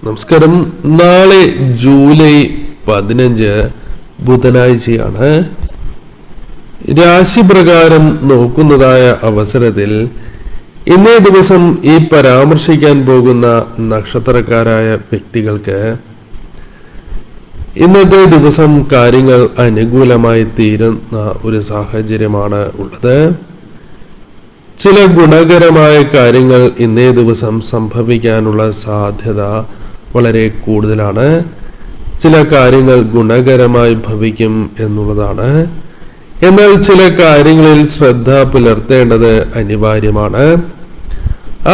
നമസ്കാരം. നാളെ ജൂലൈ 15 ബുധനാഴ്ചയാണ്. രാശിപ്രകാരം നോക്കുന്നതായ അവസരത്തിൽ ഇന്നേ ദിവസം ഈ പരാമർശിക്കാൻ പോകുന്ന നക്ഷത്രക്കാരായ വ്യക്തികൾക്ക് ഇന്നത്തെ ദിവസം കാര്യങ്ങൾ അനുകൂലമായി തീരുന്ന ഒരു സാഹചര്യമാണ് ഉള്ളത്. ചില ഗുണകരമായ കാര്യങ്ങൾ ഇന്നേ ദിവസം സംഭവിക്കാനുള്ള സാധ്യത വളരെ കൂടുതലാണ്. ചില കാര്യങ്ങൾ ഗുണകരമായി ഭവിക്കും എന്നുള്ളതാണ്. എന്നാൽ ചില കാര്യങ്ങളിൽ ശ്രദ്ധ പുലർത്തേണ്ടത് അനിവാര്യമാണ്.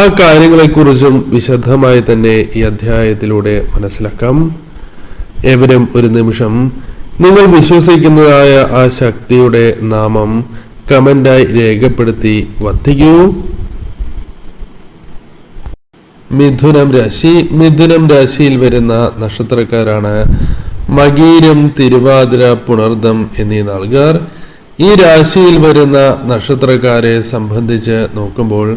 ആ കാര്യങ്ങളെക്കുറിച്ചും വിശദമായി തന്നെ ഈ അധ്യായത്തിലൂടെ മനസ്സിലാക്കാം. ഏവരും ഒരു നിമിഷം നിങ്ങൾ വിശ്വസിക്കുന്നതായ ആ ശക്തിയുടെ നാമം കമന്റായി രേഖപ്പെടുത്തി വർദ്ധിക്കൂ. മിഥുനം രാശി. മിഥുനം രാശിയിൽ വരുന്ന നക്ഷത്രക്കാരാണ് മകീരം, തിരുവാതിര, പുണർദം എന്നീ നാളുകാർ. ഈ രാശിയിൽ വരുന്ന നക്ഷത്രക്കാരെ സംബന്ധിച്ച് നോക്കുമ്പോൾ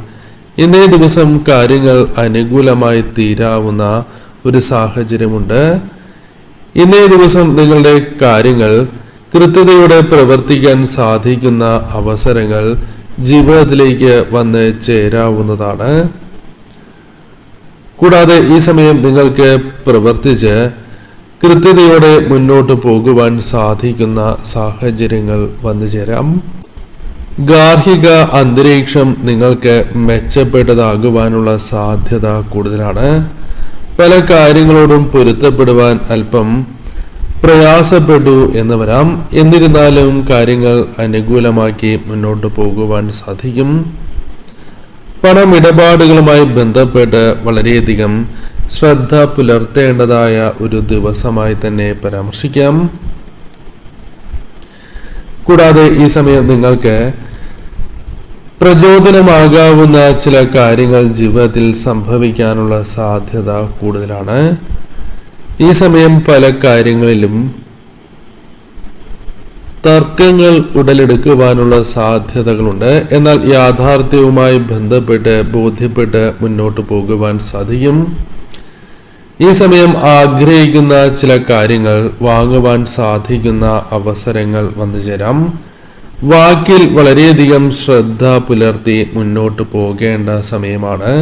ഇന്നേ ദിവസം കാര്യങ്ങൾ അനുകൂലമായി തീരാവുന്ന ഒരു സാഹചര്യമുണ്ട്. ഇന്നേ ദിവസം നിങ്ങളുടെ കാര്യങ്ങൾ കൃത്യതയോടെ പ്രവർത്തിക്കാൻ സാധിക്കുന്ന അവസരങ്ങൾ ജീവിതത്തിലേക്ക് വന്ന് ചേരാവുന്നതാണ്. കൂടാതെ ഈ സമയം നിങ്ങൾക്ക് പ്രവർത്തിച്ച് കൃത്യതയോടെ മുന്നോട്ട് പോകുവാൻ സാധിക്കുന്ന സാഹചര്യങ്ങൾ വന്നു ചേരാം. ഗാർഹിക അന്തരീക്ഷം നിങ്ങൾക്ക് മെച്ചപ്പെട്ടതാകുവാനുള്ള സാധ്യത കൂടുതലാണ്. പല കാര്യങ്ങളോടും പൊരുത്തപ്പെടുവാൻ അല്പം പ്രയാസപ്പെട്ടു എന്ന് വരാം. എന്നിരുന്നാലും കാര്യങ്ങൾ അനുകൂലമാക്കി മുന്നോട്ട് പോകുവാൻ സാധിക്കും. പണമിടപാടുകളുമായി ബന്ധപ്പെട്ട് വളരെയധികം ശ്രദ്ധ പുലർത്തേണ്ടതായ ഒരു ദിവസമായി തന്നെ പരാമർശിക്കാം. കൂടാതെ ഈ സമയം നിങ്ങൾക്ക് പ്രചോദനമാകാവുന്ന ചില കാര്യങ്ങൾ ജീവിതത്തിൽ സംഭവിക്കാനുള്ള സാധ്യത കൂടുതലാണ്. ഈ സമയം പല കാര്യങ്ങളിലും തർക്കങ്ങൾ ഉടലെടുക്കുവാനുള്ള സാധ്യതകളുണ്ട്. എന്നാൽ യാഥാർത്ഥ്യവുമായി ബന്ധപ്പെട്ട് ബോധ്യപ്പെട്ട് മുന്നോട്ട് പോകുവാൻ സാധിക്കും. ഈ സമയം ആഗ്രഹിക്കുന്ന ചില കാര്യങ്ങൾ വാങ്ങുവാൻ സാധിക്കുന്ന അവസരങ്ങൾ വന്നു ചേരാം. വാക്കിൽ വളരെയധികം ശ്രദ്ധ പുലർത്തി മുന്നോട്ട് പോകേണ്ട സമയമാണ്.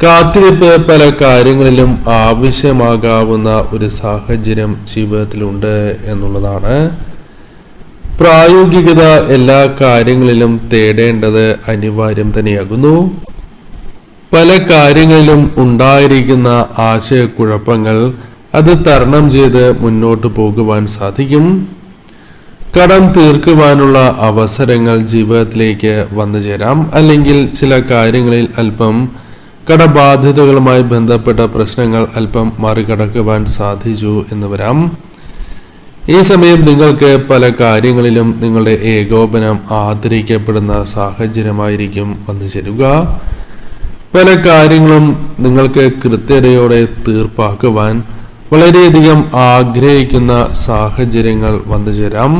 കാത്തിരിപ്പ് പല കാര്യങ്ങളിലും ആവശ്യമാകാവുന്ന ഒരു സാഹചര്യം ജീവിതത്തിലുണ്ട് എന്നുള്ളതാണ്. പ്രായോഗികത എല്ലാ കാര്യങ്ങളിലും തേടേണ്ടത് അനിവാര്യം തന്നെയാകുന്നു. പല കാര്യങ്ങളിലും ഉണ്ടായിരിക്കുന്ന ആശയക്കുഴപ്പങ്ങൾ അത് തരണം ചെയ്ത് മുന്നോട്ട് പോകുവാൻ സാധിക്കും. കടം തീർക്കുവാനുള്ള അവസരങ്ങൾ ജീവിതത്തിലേക്ക് വന്നു ചേരാം. അല്ലെങ്കിൽ ചില കാര്യങ്ങളിൽ അല്പം കടബാധ്യതകളുമായി ബന്ധപ്പെട്ട പ്രശ്നങ്ങൾ അല്പം മറികടക്കുവാൻ സാധിച്ചു എന്ന് വരാം. ഈ സമയം നിങ്ങൾക്ക് പല കാര്യങ്ങളിലും നിങ്ങളുടെ ഏകോപനം ആദരിക്കപ്പെടുന്ന സാഹചര്യമായിരിക്കും വന്നു ചേരുക. പല കാര്യങ്ങളും നിങ്ങൾക്ക് കൃത്യതയോടെ തീർപ്പാക്കുവാൻ വളരെയധികം ആഗ്രഹിക്കുന്ന സാഹചര്യങ്ങൾ വന്നു ചേരാം.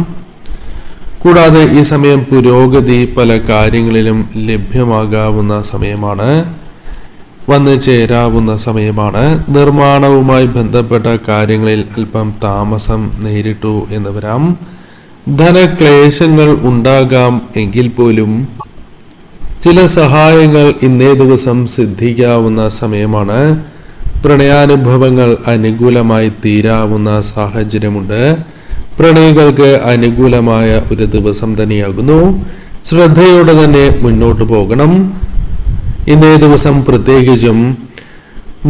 കൂടാതെ ഈ സമയം പുരോഗതി പല കാര്യങ്ങളിലും ലഭ്യമാകാവുന്ന സമയമാണ്, വന്നു ചേരാവുന്ന സമയമാണ്. നിർമ്മാണവുമായി ബന്ധപ്പെട്ട കാര്യങ്ങളിൽ അല്പം താമസം നേരിട്ടു എന്ന് വരാം. ധനക്ലേശങ്ങൾ ഉണ്ടാകാം. എങ്കിൽ പോലും ചില സഹായങ്ങൾ ഇന്നേ ദിവസം സിദ്ധിക്കാവുന്ന സമയമാണ്. പ്രണയാനുഭവങ്ങൾ അനുകൂലമായി തീരാവുന്ന സാഹചര്യമുണ്ട്. പ്രണയികൾക്ക് അനുകൂലമായ ഒരു ദിവസം തന്നെയാകുന്നു. ശ്രദ്ധയോടെ തന്നെ മുന്നോട്ട് പോകണം. ഇന്നേ ദിവസം പ്രത്യേകിച്ചും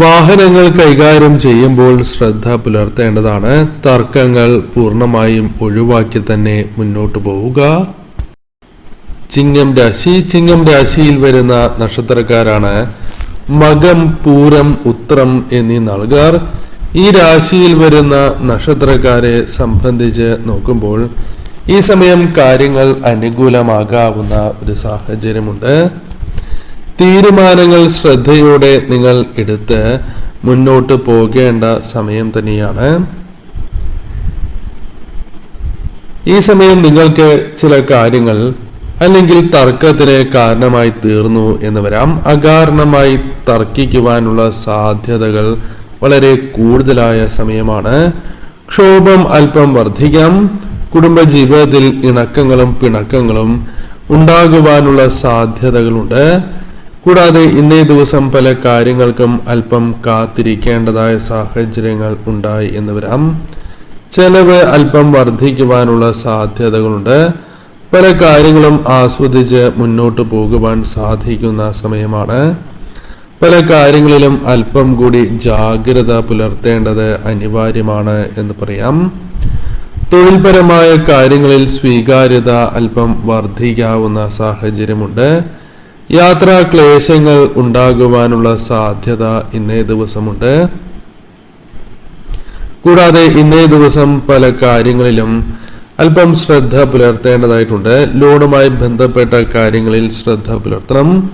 വാഹനങ്ങൾ കൈകാര്യം ചെയ്യുമ്പോൾ ശ്രദ്ധ പുലർത്തേണ്ടതാണ്. തർക്കങ്ങൾ പൂർണ്ണമായും ഒഴിവാക്കി തന്നെ മുന്നോട്ട് പോവുക. ചിങ്ങം രാശി. ചിങ്ങം രാശിയിൽ വരുന്ന നക്ഷത്രക്കാരാണ് മകം, പൂരം, ഉത്രം എന്നീ നാളുകാർ. ഈ രാശിയിൽ വരുന്ന നക്ഷത്രക്കാരെ സംബന്ധിച്ച് നോക്കുമ്പോൾ ഈ സമയം കാര്യങ്ങൾ അനുകൂലമാകാവുന്ന ഒരു സാഹചര്യമുണ്ട്. തീരുമാനങ്ങൾ ശ്രദ്ധയോടെ നിങ്ങൾ എടുത്ത് മുന്നോട്ട് പോകേണ്ട സമയം തന്നെയാണ്. ഈ സമയം നിങ്ങൾക്ക് ചില കാര്യങ്ങൾ അല്ലെങ്കിൽ തർക്കത്തിന് കാരണമായി തീർന്നു എന്ന് വരാം. അകാരണമായി തർക്കിക്കുവാനുള്ള സാധ്യതകൾ വളരെ കൂടുതലായ സമയമാണ്. ക്ഷോഭം അല്പം വർദ്ധിക്കാം. കുടുംബജീവിതത്തിൽ ഇണക്കങ്ങളും പിണക്കങ്ങളും ഉണ്ടാകുവാനുള്ള സാധ്യതകളുണ്ട്. കൂടാതെ ഇന്നേ ദിവസം പല കാര്യങ്ങൾക്കും അല്പം കാത്തിരിക്കേണ്ടതായ സാഹചര്യങ്ങൾ ഉണ്ടായി എന്ന് വരാം. ചെലവ് അല്പം വർദ്ധിക്കുവാനുള്ള സാധ്യതകളുണ്ട്. പല കാര്യങ്ങളും ആസ്വദിച്ച് മുന്നോട്ട് പോകുവാൻ സാധിക്കുന്ന സമയമാണ്. പല കാര്യങ്ങളിലും അല്പം കൂടി ജാഗ്രത പുലർത്തേണ്ടത് അനിവാര്യമാണ് എന്ന് പറയാം. തൊഴിൽപരമായ കാര്യങ്ങളിൽ സ്വീകാര്യത അല്പം വർദ്ധിക്കാവുന്ന സാഹചര്യമുണ്ട്. യാത്രാ ക്ലേശങ്ങൾ ഉണ്ടാകുവാനുള്ള സാധ്യത ഇന്നേ ദിവസമുണ്ട്. കൂടാതെ ഇന്നേ ദിവസം പല കാര്യങ്ങളിലും അല്പം ശ്രദ്ധ പുലർത്തേണ്ടതായിട്ടുണ്ട്. ലോണുമായി ബന്ധപ്പെട്ട കാര്യങ്ങളിൽ ശ്രദ്ധ പുലർത്തണം.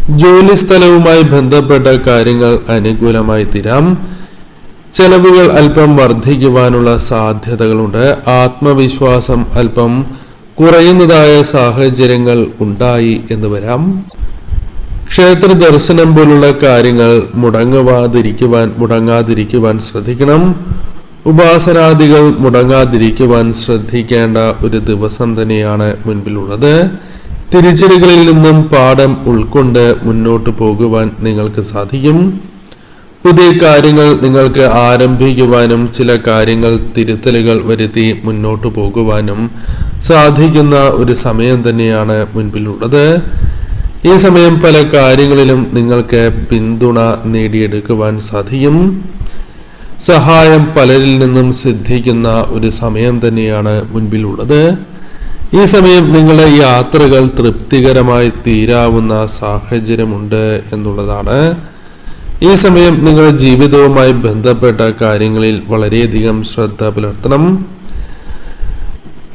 ജോലി സ്ഥലവുമായി ബന്ധപ്പെട്ട കാര്യങ്ങൾ അനുകൂലമായി തീരാം. ചെലവുകൾ അല്പം വർദ്ധിക്കുവാനുള്ള സാധ്യതകളുണ്ട്. ആത്മവിശ്വാസം അല്പം കുറയുന്നതായ സാഹചര്യങ്ങൾ ഉണ്ടായി എന്ന് വരാം. ക്ഷേത്ര ദർശനം പോലുള്ള കാര്യങ്ങൾ മുടങ്ങാതിരിക്കുവാൻ ശ്രദ്ധിക്കണം. ഉപാസനാദികൾ മുടങ്ങാതിരിക്കുവാൻ ശ്രദ്ധിക്കേണ്ട ഒരു ദിവസം തന്നെയാണ് മുൻപിലുള്ളത്. തിരിച്ചടികളിൽ നിന്നും പാഠം ഉൾക്കൊണ്ട് മുന്നോട്ട് പോകുവാൻ നിങ്ങൾക്ക് സാധിക്കും. പുതിയ കാര്യങ്ങൾ നിങ്ങൾക്ക് ആരംഭിക്കുവാനും ചില കാര്യങ്ങൾ തിരുത്തലുകൾ വരുത്തി മുന്നോട്ട് പോകുവാനും സാധിക്കുന്ന ഒരു സമയം തന്നെയാണ് മുൻപിലുള്ളത്. ഈ സമയം പല കാര്യങ്ങളിലും നിങ്ങൾക്ക് പിന്തുണ നേടിയെടുക്കുവാൻ സാധിക്കും. സഹായം പലരിൽ നിന്നും സിദ്ധിക്കുന്ന ഒരു സമയം തന്നെയാണ് മുൻപിലുള്ളത്. ഈ സമയം നിങ്ങളുടെ യാത്രകൾ തൃപ്തികരമായി തീരാവുന്ന സാഹചര്യമുണ്ട് എന്നുള്ളതാണ്. ഈ സമയം നിങ്ങളുടെ ജീവിതവുമായി ബന്ധപ്പെട്ട കാര്യങ്ങളിൽ വളരെയധികം ശ്രദ്ധ പുലർത്തണം.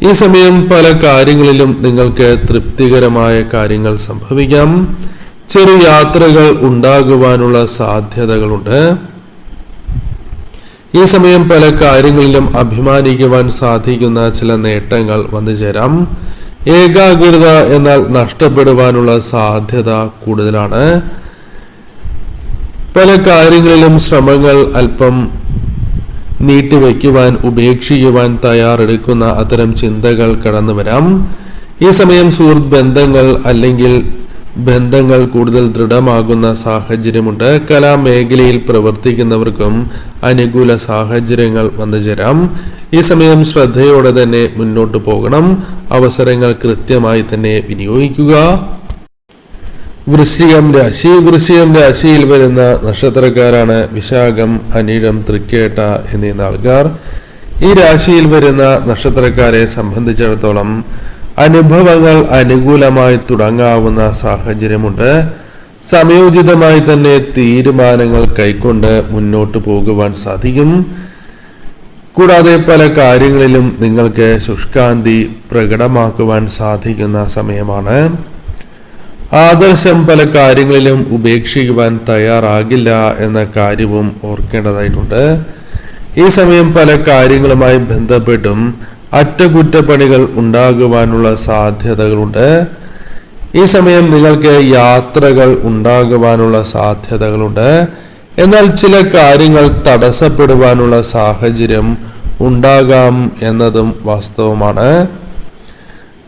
ഈ സമയം പല കാര്യങ്ങളിലും നിങ്ങൾക്ക് തൃപ്തികരമായ കാര്യങ്ങൾ സംഭവിക്കാം. ചെറു യാത്രകൾ ഉണ്ടാകുവാനുള്ള സാധ്യതകളുണ്ട്. ഈ സമയം പല കാര്യങ്ങളിലും അഭിമാനിക്കുവാൻ സാധിക്കുന്ന ചില നേട്ടങ്ങൾ വന്നു ചേരാം. ഏകാഗ്രത എന്നാൽ നഷ്ടപ്പെടുവാനുള്ള സാധ്യത കൂടുതലാണ്. പല കാര്യങ്ങളിലും ശ്രമങ്ങൾ അല്പം നീട്ടിവെക്കുവാൻ ഉപേക്ഷിക്കുവാൻ തയ്യാറെടുക്കുന്ന അത്തരം ചിന്തകൾ കടന്നു വരാം. ഈ സമയം സുഹൃത്ത് ബന്ധങ്ങൾ അല്ലെങ്കിൽ ബന്ധങ്ങൾ കൂടുതൽ ദൃഢമാകുന്ന സാഹചര്യമുണ്ട്. കലാമേഖലയിൽ പ്രവർത്തിക്കുന്നവർക്കും അനുകൂല സാഹചര്യങ്ങൾ വന്നു ചേരാം. ഈ സമയം ശ്രദ്ധയോടെ തന്നെ മുന്നോട്ട് പോകണം. അവസരങ്ങൾ കൃത്യമായി തന്നെ വിനിയോഗിക്കുക. വൃശ്ചികം രാശിയിൽ വരുന്ന നക്ഷത്രക്കാരാണ് വിശാഖം, അനിഴം, തൃക്കേട്ട എന്നീ നാളുകാർ. ഈ രാശിയിൽ വരുന്ന നക്ഷത്രക്കാരെ സംബന്ധിച്ചിടത്തോളം അനുഭവങ്ങൾ അനുകൂലമായി തുടങ്ങാവുന്ന സാഹചര്യമുണ്ട്. സമയോചിതമായി തന്നെ തീരുമാനങ്ങൾ കൈക്കൊണ്ട് മുന്നോട്ട് പോകുവാൻ സാധിക്കും. കൂടാതെ പല കാര്യങ്ങളിലും നിങ്ങൾക്ക് ശുഷ്കാന്തി പ്രകടമാക്കുവാൻ സാധിക്കുന്ന സമയമാണ്. ആദർശം പല കാര്യങ്ങളിലും ഉപേക്ഷിക്കുവാൻ തയ്യാറാകില്ല എന്ന കാര്യവും ഓർക്കേണ്ടതായിട്ടുണ്ട്. ഈ സമയം പല കാര്യങ്ങളുമായി ബന്ധപ്പെട്ടും അറ്റകുറ്റപ്പണികൾ ഉണ്ടാകുവാനുള്ള സാധ്യതകളുണ്ട്. ഈ സമയം നിങ്ങൾക്ക് യാത്രകൾ ഉണ്ടാകുവാനുള്ള സാധ്യതകളുണ്ട്. എന്നാൽ ചില കാര്യങ്ങൾ തടസ്സപ്പെടുവാനുള്ള സാഹചര്യം ഉണ്ടാകാം എന്നതും വാസ്തവമാണ്.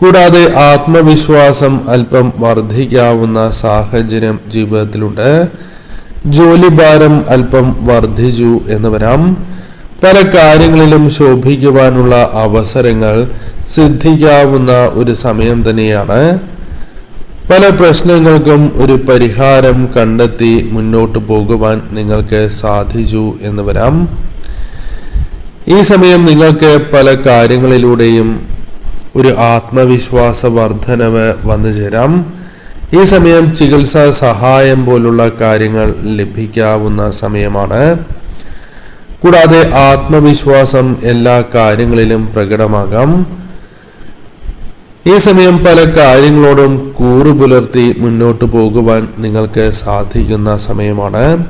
കൂടാതെ ആത്മവിശ്വാസം അല്പം വർദ്ധിക്കാവുന്ന സാഹചര്യം ജീവിതത്തിലുണ്ട്. ജോലിഭാരം അല്പം വർദ്ധിച്ചു എന്ന് വരാം. പല കാര്യങ്ങളിലും ശോഭിക്കുവാനുള്ള അവസരങ്ങൾ സിദ്ധിക്കാവുന്ന ഒരു സമയം തന്നെയാണ്. പല പ്രശ്നങ്ങൾക്കും ഒരു പരിഹാരം കണ്ടെത്തി മുന്നോട്ട് പോകുവാൻ നിങ്ങൾക്ക് സാധിച്ചു എന്ന് വരാം. ഈ സമയം നിങ്ങൾക്ക് പല കാര്യങ്ങളിലൂടെയും ഒരു ആത്മവിശ്വാസ വർധനവ് വന്നു ചേരാം. ഈ സമയം ചികിത്സാ സഹായം പോലുള്ള കാര്യങ്ങൾ ലഭിക്കാവുന്ന സമയമാണ്. കൂടാതെ ആത്മവിശ്വാസം എല്ലാ കാര്യങ്ങളിലും പ്രകടമാകാം. ഈ സമയം പല കാര്യങ്ങളോടും കൂറുപുലർത്തി മുന്നോട്ട് പോകുവാൻ നിങ്ങൾക്ക് സാധിക്കുന്ന സമയമാണ്.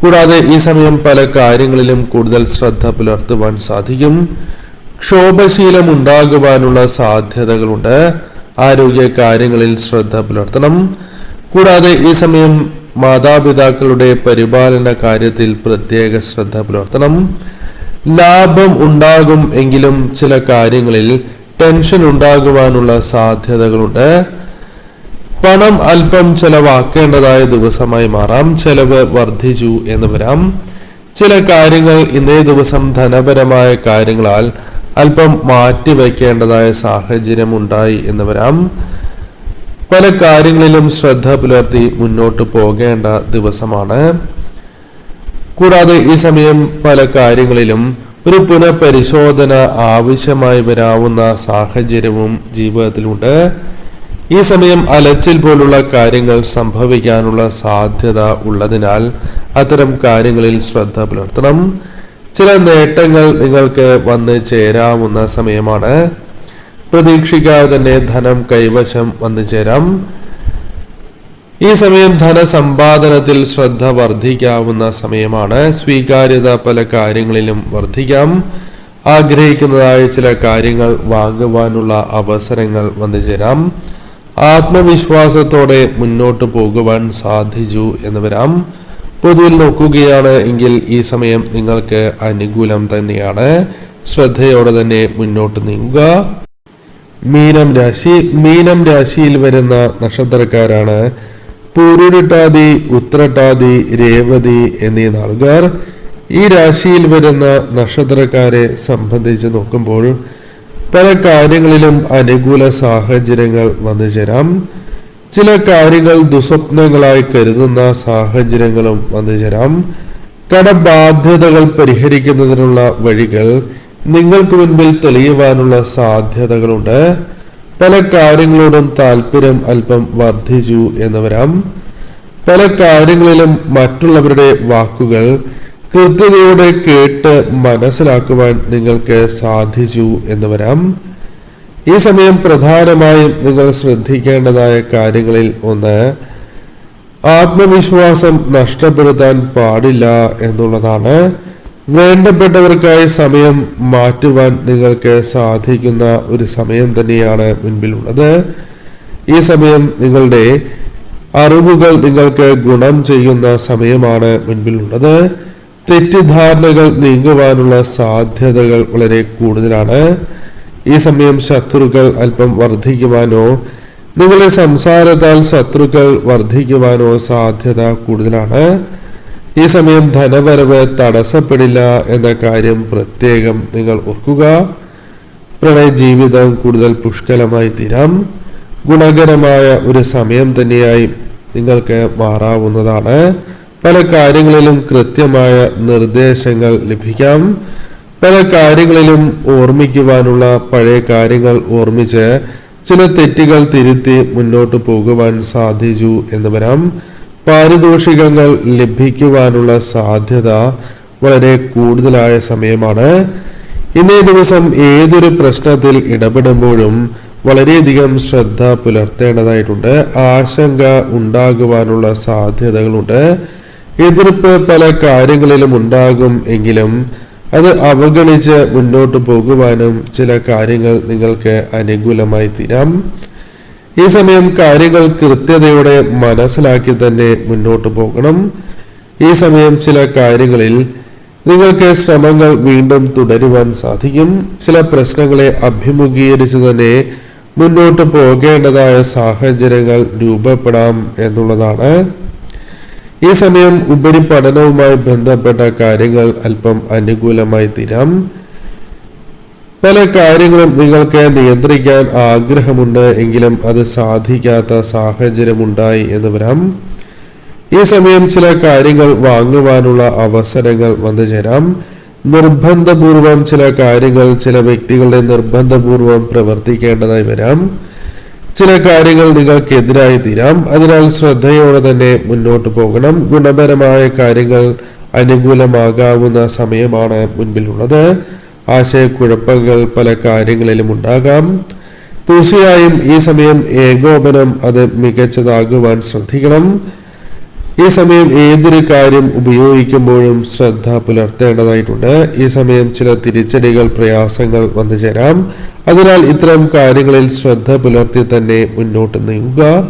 കൂടാതെ ഈ സമയം പല കാര്യങ്ങളിലും കൂടുതൽ ശ്രദ്ധ പുലർത്തുവാൻ സാധിക്കും. ക്ഷോഭശീലം ഉണ്ടാകുവാനുള്ള സാധ്യതകളുണ്ട്. ആരോഗ്യ കാര്യങ്ങളിൽ ശ്രദ്ധ പുലർത്തണം. കൂടാതെ ഈ സമയം മാതാപിതാക്കളുടെ പരിപാലന കാര്യത്തിൽ പ്രത്യേക ശ്രദ്ധ പുലർത്തണം. ലാഭം ഉണ്ടാകും എങ്കിലും ചില കാര്യങ്ങളിൽ ടെൻഷൻ ഉണ്ടാകുവാനുള്ള സാധ്യതകളുണ്ട്. പണം അല്പം ചെലവാക്കേണ്ടതായ ദിവസമായി മാറാം. ചെലവ് വർദ്ധിച്ചു എന്ന് വരാം. ചില കാര്യങ്ങൾ ഇന്നേ ദിവസം ധനപരമായ കാര്യങ്ങളാൽ അല്പം മാറ്റിവെക്കേണ്ടതായ സാഹചര്യം ഉണ്ടായി എന്ന് വരാം. പല കാര്യങ്ങളിലും ശ്രദ്ധ പുലർത്തി മുന്നോട്ട് പോകേണ്ട ദിവസമാണ്. കൂടാതെ ഈ സമയം പല കാര്യങ്ങളിലും ഒരു പുനഃപരിശോധന ആവശ്യമായി വരാവുന്ന സാഹചര്യവും ജീവിതത്തിലുണ്ട്. ഈ സമയം അലച്ചിൽ പോലുള്ള കാര്യങ്ങൾ സംഭവിക്കാനുള്ള സാധ്യത ഉള്ളതിനാൽ അത്തരം കാര്യങ്ങളിൽ ശ്രദ്ധ പുലർത്തണം. ചില നേട്ടങ്ങൾ നിങ്ങൾക്ക് വന്ന് ചേരാവുന്ന സമയമാണ്. പ്രതീക്ഷിക്കാതെ തന്നെ ധനം കൈവശം വന്നു ചേരാം. ഈ സമയം ധനസമ്പാദനത്തിൽ ശ്രദ്ധ വർദ്ധിക്കാവുന്ന സമയമാണ്. സ്വീകാര്യത പല കാര്യങ്ങളിലും വർദ്ധിക്കാം. ആഗ്രഹിക്കുന്നതായ ചില കാര്യങ്ങൾ വാങ്ങുവാനുള്ള അവസരങ്ങൾ വന്നു ചേരാം. ആത്മവിശ്വാസത്തോടെ മുന്നോട്ട് പോകുവാൻ സാധിച്ചു എന്ന് വരാം. പൊതുവിൽ നോക്കുകയാണ് എങ്കിൽ ഈ സമയം നിങ്ങൾക്ക് അനുകൂലം തന്നെയാണ്. ശ്രദ്ധയോടെ തന്നെ മുന്നോട്ട് നീങ്ങുക. മീനം രാശി. മീനം രാശിയിൽ വരുന്ന നക്ഷത്രക്കാരാണ് പൂരുരുട്ടാതി, ഉത്രട്ടാതി, രേവതി എന്നീ നാളുകാർ. ഈ രാശിയിൽ വരുന്ന നക്ഷത്രക്കാരെ സംബന്ധിച്ച് നോക്കുമ്പോൾ പല കാര്യങ്ങളിലും അനുകൂല സാഹചര്യങ്ങൾ വന്നു ചേരാം. ചില കാര്യങ്ങൾ ദുസ്വപ്നങ്ങളായി കരുതുന്ന സാഹചര്യങ്ങളും വന്നു ചേരാം. കടബാധ്യതകൾ പരിഹരിക്കുന്നതിനുള്ള വഴികൾ നിങ്ങൾക്ക് മുൻപിൽ തെളിയുവാനുള്ള സാധ്യതകളുണ്ട്. പല കാര്യങ്ങളോടും താല്പര്യം അല്പം വർദ്ധിച്ചു എന്ന് വരാം. പല കാര്യങ്ങളിലും മറ്റുള്ളവരുടെ വാക്കുകൾ കൃത്യതയോടെ കേട്ട് മനസ്സിലാക്കുവാൻ നിങ്ങൾക്ക് സാധിച്ചു എന്ന് വരാം. ഈ സമയം പ്രധാനമായും നിങ്ങൾ ശ്രദ്ധിക്കേണ്ടതായ കാര്യങ്ങളിൽ ഒന്ന്, ആത്മവിശ്വാസം നഷ്ടപ്പെടുത്താൻ പാടില്ല എന്നുള്ളതാണ്. വേണ്ടപ്പെട്ടവർക്കായി സമയം മാറ്റുവാൻ നിങ്ങൾക്ക് സാധിക്കുന്ന ഒരു സമയം തന്നെയാണ് മുൻപിലുള്ളത്. ഈ സമയം നിങ്ങളുടെ അറിവുകൾ നിങ്ങൾക്ക് ഗുണം ചെയ്യുന്ന സമയമാണ് മുൻപിലുള്ളത്. തെറ്റിദ്ധാരണകൾ നീങ്ങുവാനുള്ള സാധ്യതകൾ വളരെ കൂടുതലാണ്. ഈ സമയം ശത്രുക്കൾ അല്പം വർദ്ധിക്കുവാനോ നിങ്ങളുടെ സംസാരത്താൽ ശത്രുക്കൾ വർദ്ധിക്കുവാനോ സാധ്യത കൂടുതലാണ്. ഈ സമയം ധനവരവ് തടസ്സപ്പെടില്ല എന്ന കാര്യം പ്രത്യേകം നിങ്ങൾ ഓർക്കുക. പ്രണയ ജീവിതം കൂടുതൽ പുഷ്കലമായി തീരാം. ഗുണകരമായ ഒരു സമയം തന്നെയായി നിങ്ങൾക്ക് മാറാവുന്നതാണ്. പല കാര്യങ്ങളിലും കൃത്യമായ നിർദ്ദേശങ്ങൾ ലഭിക്കാം. പല കാര്യങ്ങളിലും ഓർമ്മിക്കുവാനുള്ള പഴയ കാര്യങ്ങൾ ഓർമ്മിച്ച് ചില തെറ്റുകൾ തിരുത്തി മുന്നോട്ട് പോകുവാൻ സാധിച്ചു എന്ന് വരാം. പാരിതോഷികങ്ങൾ ലഭിക്കുവാനുള്ള സാധ്യത വളരെ കൂടുതലായ സമയമാണ്. ഇന്നേ ദിവസം ഏതൊരു പ്രശ്നത്തിൽ ഇടപെടുമ്പോഴും വളരെയധികം ശ്രദ്ധ പുലർത്തേണ്ടതായിട്ടുണ്ട്. ആശങ്ക ഉണ്ടാകുവാനുള്ള സാധ്യതകളുണ്ട്. എതിർപ്പ് പല കാര്യങ്ങളിലും ഉണ്ടാകും എങ്കിലും അത് അവഗണിച്ച് മുന്നോട്ട് പോകുവാനും ചില കാര്യങ്ങൾ നിങ്ങൾക്ക് അനുകൂലമായി തീരാം. ഈ സമയം കാര്യങ്ങൾ കൃത്യതയോടെ മനസ്സിലാക്കി തന്നെ മുന്നോട്ട് പോകണം. ഈ സമയം ചില കാര്യങ്ങളിൽ നിങ്ങൾക്ക് ശ്രമങ്ങൾ വീണ്ടും തുടരുവാൻ സാധിക്കും. ചില പ്രശ്നങ്ങളെ അഭിമുഖീകരിച്ചു തന്നെ മുന്നോട്ട് പോകേണ്ടതായ സാഹചര്യങ്ങൾ രൂപപ്പെടാം എന്നുള്ളതാണ്. ഈ സമയം ഉപരിപഠനവുമായി ബന്ധപ്പെട്ട കാര്യങ്ങൾ അല്പം അനുകൂലമായി തീരാം. പല കാര്യങ്ങളും നിങ്ങൾക്ക് നിയന്ത്രിക്കാൻ ആഗ്രഹമുണ്ട് എങ്കിലും അത് സാധിക്കാത്ത സാഹചര്യമുണ്ടായി എന്ന് വരാം. ഈ സമയം ചില കാര്യങ്ങൾ വാങ്ങുവാനുള്ള അവസരങ്ങൾ വന്നു ചേരാം. നിർബന്ധപൂർവം ചില കാര്യങ്ങൾ ചില വ്യക്തികളുടെ നിർബന്ധപൂർവം പ്രവർത്തിക്കേണ്ടതായി വരാം. ചില കാര്യങ്ങൾ നിങ്ങൾക്കെതിരായി തീരാം. അതിനാൽ ശ്രദ്ധയോടെ തന്നെ മുന്നോട്ട് പോകണം. ഗുണപരമായ കാര്യങ്ങൾ അനുകൂലമാകാവുന്ന സമയമാണ് മുൻപിലുള്ളത്. ആശയക്കുഴപ്പങ്ങൾ പല കാര്യങ്ങളിലും ഉണ്ടാകാം. തീർച്ചയായും ഈ സമയം ഏകോപനം അത് മികച്ചതാകുവാൻ ശ്രദ്ധിക്കണം. ഈ സമയം ഏതൊരു കാര്യം ഉപയോഗിക്കുമ്പോഴും ശ്രദ്ധ പുലർത്തേണ്ടതായിട്ടുണ്ട്. ഈ സമയം ചില തിരിച്ചടികൾ, പ്രയാസങ്ങൾ വന്നു ചേരാം. അതിനാൽ ഇത്തരം കാര്യങ്ങളിൽ ശ്രദ്ധ പുലർത്തി തന്നെ മുന്നോട്ട് നീങ്ങുക.